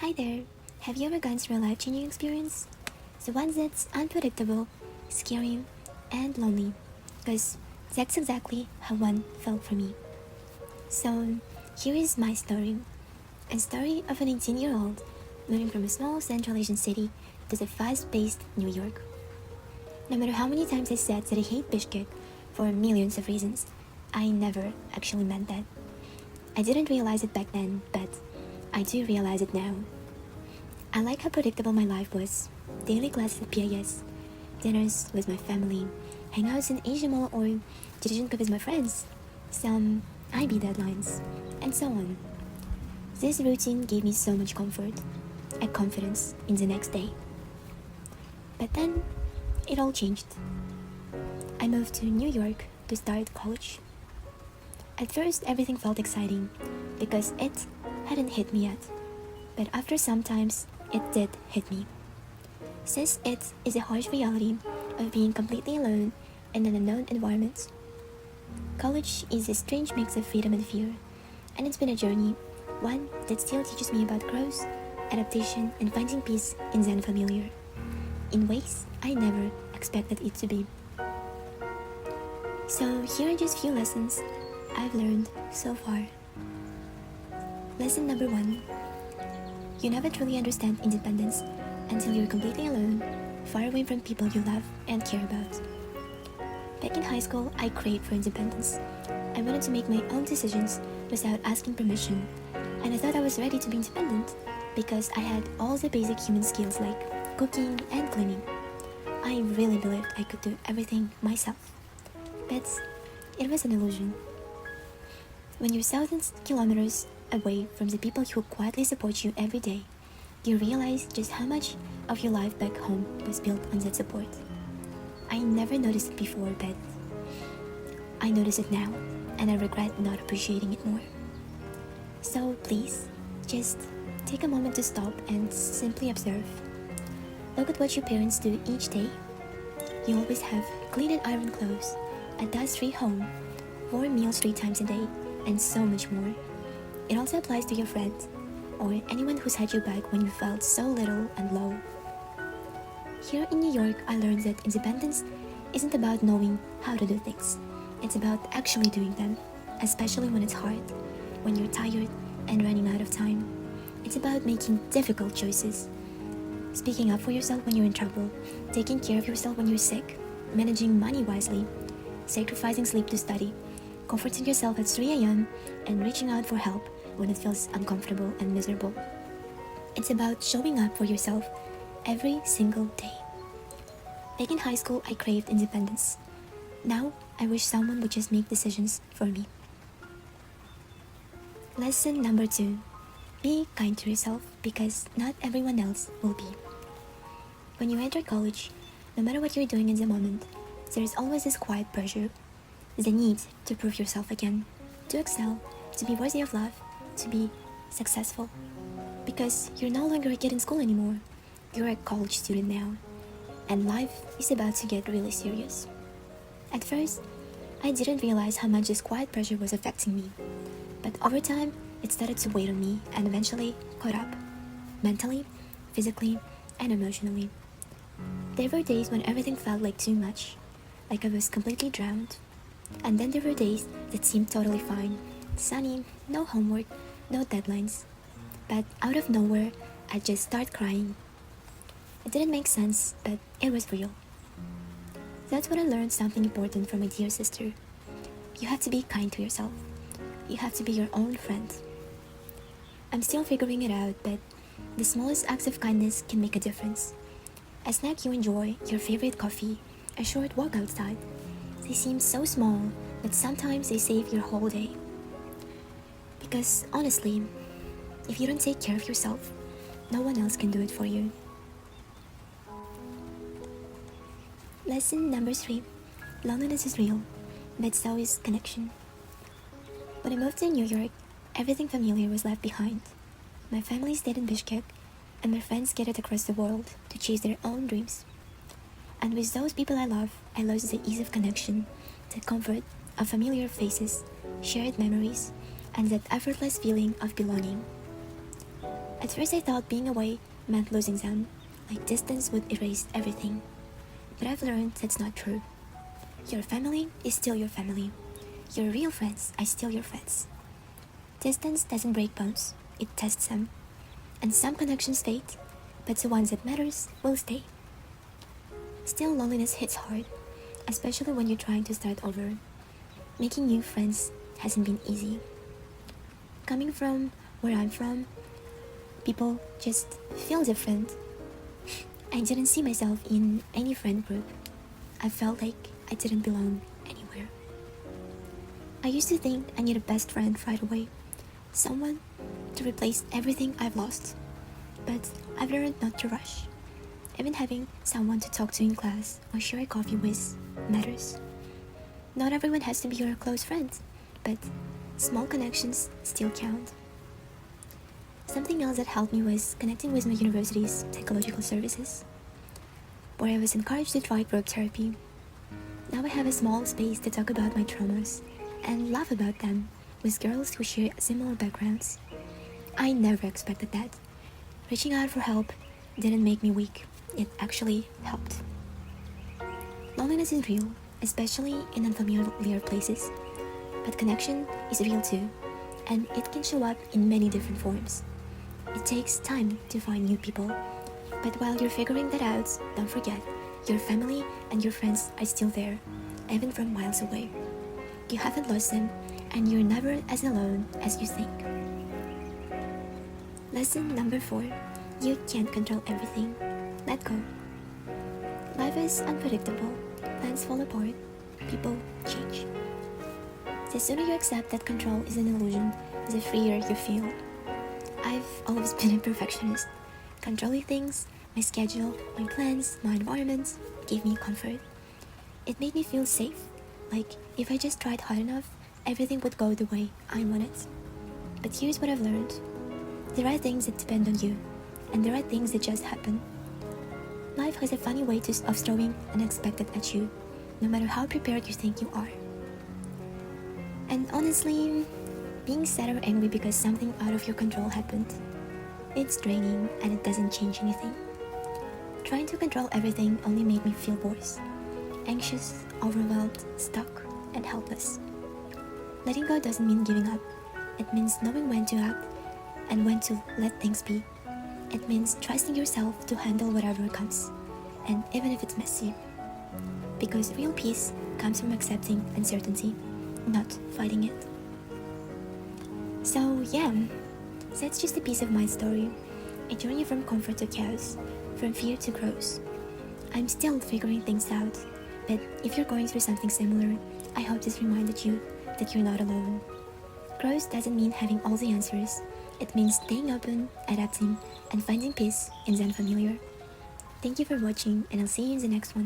Hi there. Have you ever gone through a life-changing experience? The one that's unpredictable, scary, and lonely. Because that's exactly how one felt for me. So, here is my story. A story of an 18-year-old moving from a small Central Asian city to the fast-paced New York. No matter how many times I said that I hate Bishkek for millions of reasons, I never actually meant that. I didn't realize it back then, but I do realize it now. I like how predictable my life was. Daily classes at PIS, dinners with my family, hangouts in Asia Mall or Jijinka with my friends, some IB deadlines, and so on. This routine gave me so much comfort and confidence in the next day. But then, it all changed. I moved to New York to start college. At first, everything felt exciting because it hadn't hit me yet. But after some times, it did hit me. Since it is a harsh reality of being completely alone in an unknown environment. College is a strange mix of freedom and fear, and it's been a journey, one that still teaches me about growth, adaptation, and finding peace in the unfamiliar, in ways I never expected it to be. So here are just few lessons I've learned so far. Lesson number 1. You never truly understand independence until you're completely alone, far away from people you love and care about. Back in high school, I craved for independence. I wanted to make my own decisions without asking permission, and I thought I was ready to be independent because I had all the basic human skills like cooking and cleaning. I really believed I could do everything myself. But it was an illusion. When you're thousands of kilometers away from the people who quietly support you every day, you realize just how much of your life back home was built on that support. I never noticed it before, but I notice it now, and I regret not appreciating it more. So please, just take a moment to stop and simply observe. Look at what your parents do each day. You always have clean and ironed clothes, a dust-free home, warm meals 3 times a day, and so much more. It also applies to your friends, or anyone who's had your back when you felt so little and low. Here in New York, I learned that independence isn't about knowing how to do things. It's about actually doing them, especially when it's hard, when you're tired and running out of time. It's about making difficult choices, speaking up for yourself when you're in trouble, taking care of yourself when you're sick, managing money wisely, sacrificing sleep to study, comforting yourself at 3 a.m., and reaching out for help when it feels uncomfortable and miserable. It's about showing up for yourself every single day. Back in high school, I craved independence. Now, I wish someone would just make decisions for me. Lesson number 2. Be kind to yourself because not everyone else will be. When you enter college, no matter what you're doing in the moment, there is always this quiet pressure, the need to prove yourself again, to excel, to be worthy of love, to be successful. Because you're no longer a kid in school anymore. You're a college student now, and life is about to get really serious. At first, I didn't realize how much this quiet pressure was affecting me, but over time, it started to weigh on me and eventually caught up, mentally, physically, and emotionally. There were days when everything felt like too much, like I was completely drowned, and then there were days that seemed totally fine, sunny, no homework, no deadlines, but out of nowhere, I'd just start crying. It didn't make sense, but it was real. That's when I learned something important from my dear sister. You have to be kind to yourself. You have to be your own friend. I'm still figuring it out, but the smallest acts of kindness can make a difference. A snack you enjoy, your favorite coffee, a short walk outside. They seem so small, but sometimes they save your whole day. Because honestly, if you don't take care of yourself, no one else can do it for you. Lesson number 3. Loneliness is real, but so is connection. When I moved to New York, everything familiar was left behind. My family stayed in Bishkek, and my friends scattered across the world to chase their own dreams. And with those people I love, I lost the ease of connection, the comfort of familiar faces, shared memories, and that effortless feeling of belonging. At first I thought being away meant losing them, like distance would erase everything. But I've learned that's not true. Your family is still your family. Your real friends are still your friends. Distance doesn't break bones, it tests them. And some connections fade, but the ones that matters will stay. Still, loneliness hits hard, especially when you're trying to start over. Making new friends hasn't been easy. Coming from where I'm from, people just feel different. I didn't see myself in any friend group. I felt like I didn't belong anywhere. I used to think I need a best friend right away, someone to replace everything I've lost. But I've learned not to rush. Even having someone to talk to in class or share a coffee with matters. Not everyone has to be your close friend, but small connections still count. Something else that helped me was connecting with my university's psychological services, where I was encouraged to try group therapy. Now I have a small space to talk about my traumas and laugh about them with girls who share similar backgrounds. I never expected that. Reaching out for help didn't make me weak, it actually helped. Loneliness is real, especially in unfamiliar places, but connection is real too, and it can show up in many different forms. It takes time to find new people, but while you're figuring that out, don't forget, your family and your friends are still there, even from miles away. You haven't lost them, and you're never as alone as you think. Lesson number 4. You can't control everything. Let go. Life is unpredictable. Plans fall apart. People change. The sooner you accept that control is an illusion, the freer you feel. I've always been a perfectionist. Controlling things, my schedule, my plans, my environment, gave me comfort. It made me feel safe, like if I just tried hard enough, everything would go the way I want it. But here's what I've learned. There are things that depend on you, and there are things that just happen. Life has a funny way of throwing unexpected at you, no matter how prepared you think you are. And honestly, being sad or angry because something out of your control happened, it's draining and it doesn't change anything. Trying to control everything only made me feel worse. Anxious, overwhelmed, stuck, and helpless. Letting go doesn't mean giving up. It means knowing when to act and when to let things be. It means trusting yourself to handle whatever comes, and even if it's messy. Because real peace comes from accepting uncertainty, not fighting it. So yeah, that's just a piece of my story. A journey from comfort to chaos, from fear to growth. I'm still figuring things out, but if you're going through something similar, I hope this reminded you that you're not alone. Growth doesn't mean having all the answers. It means staying open, adapting, and finding peace in the unfamiliar. Thank you for watching, and I'll see you in the next one.